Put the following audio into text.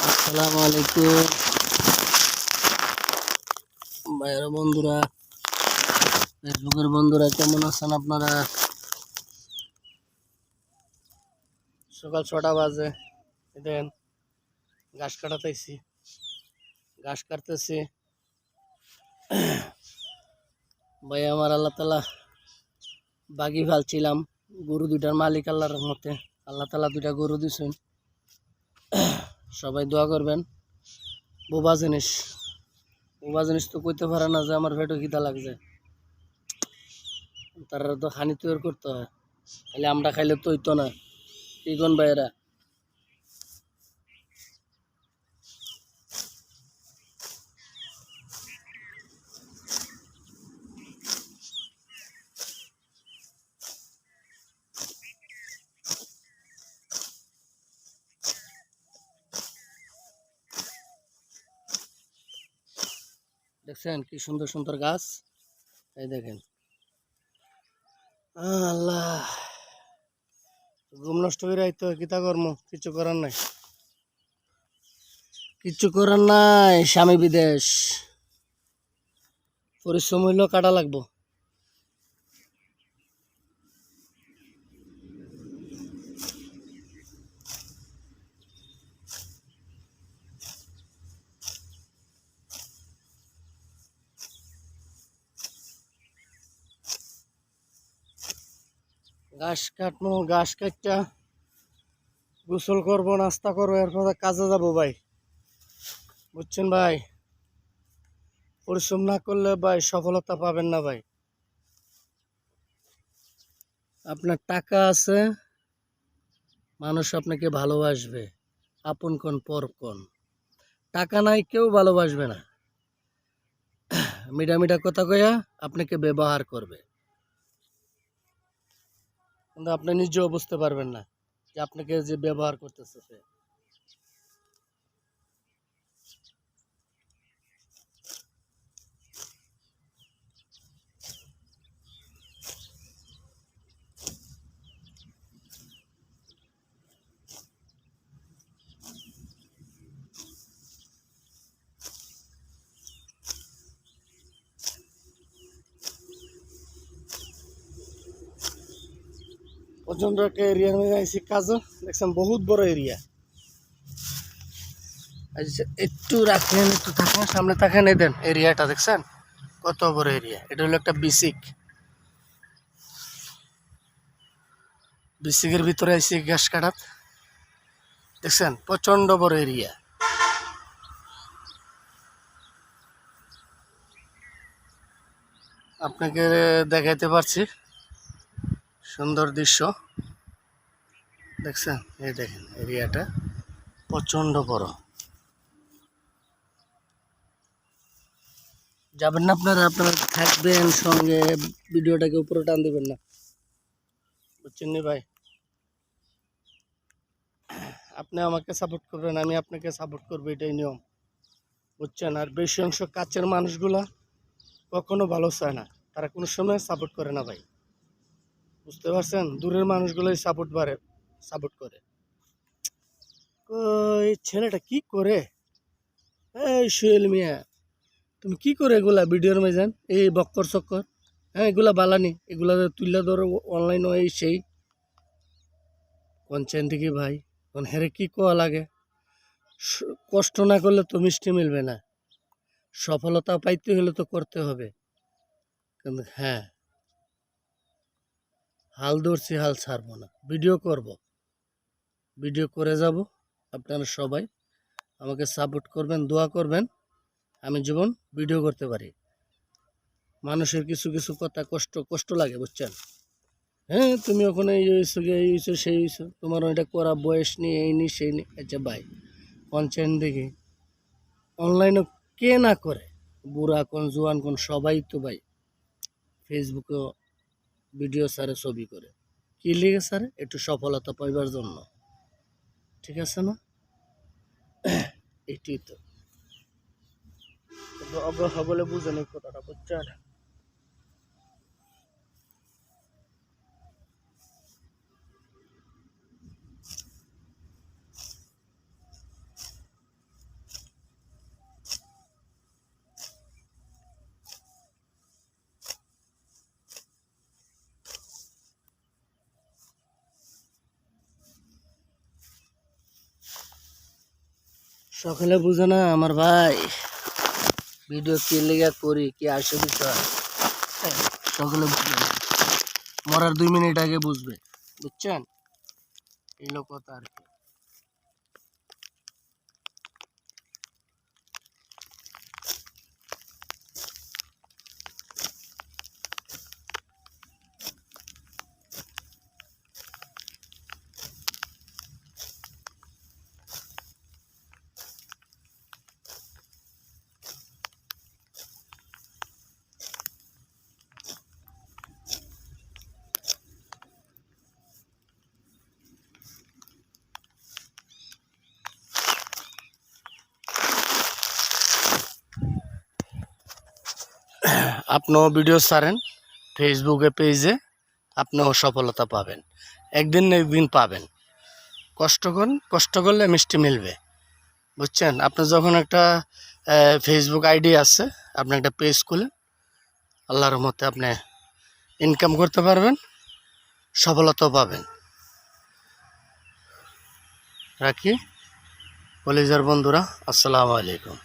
আসসালামু আলাইকুম ভাইয়েরা, বন্ধুরা, ফেসবুকের বন্ধুরা, কেমন আছেন আপনারা? সকাল 6টা বাজে। দেখেন ঘাস কাটতেছি। ভাই, আমার আল্লাহ তালা বাগি ফালছিলাম। গরু দুইটার মালিক আল্লাহর রহমতে। আল্লাহ তালা দুইটা গরু দিছেন। সবাই দোয়া করবেন। বোবা জিনিস তো কইতে পারে না যে আমার পেটে খিদা লাগছে। তারা তো খানি তৈরি করতে হয়, খালি আমরা খাইলে তো হইতো না। কি কোন ভাইয়েরা? দেখছেন কি সুন্দর সুন্দর গাছ? এই দেখেন, আল্লাহ, ঘুম নষ্ট করে আইতো কিতা কর্ম, কিচ্ছু করার নাই। স্বামী বিদেশ, পরিশ্রম হইলেও কাটা লাগবো। ঘাস কাটটা গোসল করবো, নাস্তা করবো, এরপর কাজে যাবো ভাই। বুঝছেন ভাই, পরিশ্রম না করলে ভাই সফলতা পাবেন না ভাই। আপনার টাকা আছে, মানুষ আপনাকে ভালোবাসবে, আপন কোন পর কোন। টাকা নাই, কেউ ভালোবাসবে না। মিঠা মিঠা কথা কইয়া আপনাকে ব্যবহার করবে, কিন্তু আপনি নিজেও বুঝতে পারবেন না যে আপনাকে যে ব্যবহার করতেছে সে। প্রচন্ড একটা এরিয়ার মধ্যে আইসি কাজও দেখছেন, বহুত বড় এরিয়া। একটু রাখেন, একটু থাকেন, সামনে থাকেন। এই দেন এরিয়াটা দেখছেন কত বড় এরিয়া। এটা হলো একটা বিসিকের ভিতরে আইসি ঘাস কাটাত। দেখছেন প্রচন্ড বড় এরিয়া। আপনাকে দেখাইতে পারছি সুন্দর দৃশ্য। দেখছেন, এই দেখেন এরিয়াটা প্রচন্ড বড়। যাবেন না আপনারা? আপনারা থাকবেন সঙ্গে, ভিডিওটাকে উপরে টান দিবেন না। বুঝছেন নি ভাই? আপনি আমাকে সাপোর্ট করবেন, আমি আপনাকে সাপোর্ট করবো, এটাই নিয়ম। বুঝছেন? আর বেশি অংশ কাছের মানুষগুলা কখনো ভালো চায় না, তারা কোনো সময় সাপোর্ট করে না ভাই। বুঝতে পারছেন? দূরের মানুষগুলোই সাপোর্ট করে। এই ছেলেটা কি করে? এই সোহেল মিয়া, তুমি কি করে এগুলা ভিডিওর মাঝান এই বক্কর চক্কর? হ্যাঁ, এগুলা বালানি, এগুলা তুললে ধরো অনলাইন এই সেই কনচেন থেকে ভাই। কোন হেরে কি কোয়া লাগে? কষ্ট না করলে তো মিষ্টি মিলবে না। সফলতা পাইতে হলে তো করতে হবে। কিন্তু হ্যাঁ, হাল ধরছি, হাল ছাড়বো না। ভিডিও করে যাব। আপনারা সবাই আমাকে সাপোর্ট করবেন, দোয়া করবেন, আমি জীবন ভিডিও করতে পারি। মানুষের কিছু কিছু কথা কষ্ট লাগে, বুঝছেন? হ্যাঁ, তুমি ওখানে এই হয়েছো, এই হয়েছো, সেই হয়েছো, তোমার ওইটা করা বয়স নেই, এই নেই সেই নেই। আচ্ছা ভাই, কনটেন্ট দেখি অনলাইনে কে না করে? বুড়া কোন, জোয়ান কোন, সবাই তো ভাই ফেসবুকে ভিডিও সারে, ছবি করে। কি লিখে সারে? একটু সফলতা পাইবার জন্য। ঠিক আছে না? এটি তো অগ্রহ বলে বুঝেন এই কথাটা, বুঝছেন? সকালে বুঝে না আমার ভাই ভিডিও কি লেগে করি কি আসে বিষয় সকালে বুঝবে না, মরার 2 মিনিট আগে বুঝবে, বুঝছেন? এই লোক কথা আর কি। আপনিও ভিডিও ছাড়েন ফেসবুকে পেজে, আপনিও সফলতা পাবেন, একদিন না একদিন পাবেন। কষ্ট করুন, কষ্ট করলে মিষ্টি মিলবে, বুঝছেন? আপনার যখন একটা ফেসবুক আইডি আছে, আপনি একটা পেজ খুলেন, আল্লাহর রহমতে আপনি ইনকাম করতে পারবেন, সফলতা পাবেন। রাখি, কলিজার বন্ধুরা, আসসালামু আলাইকুম।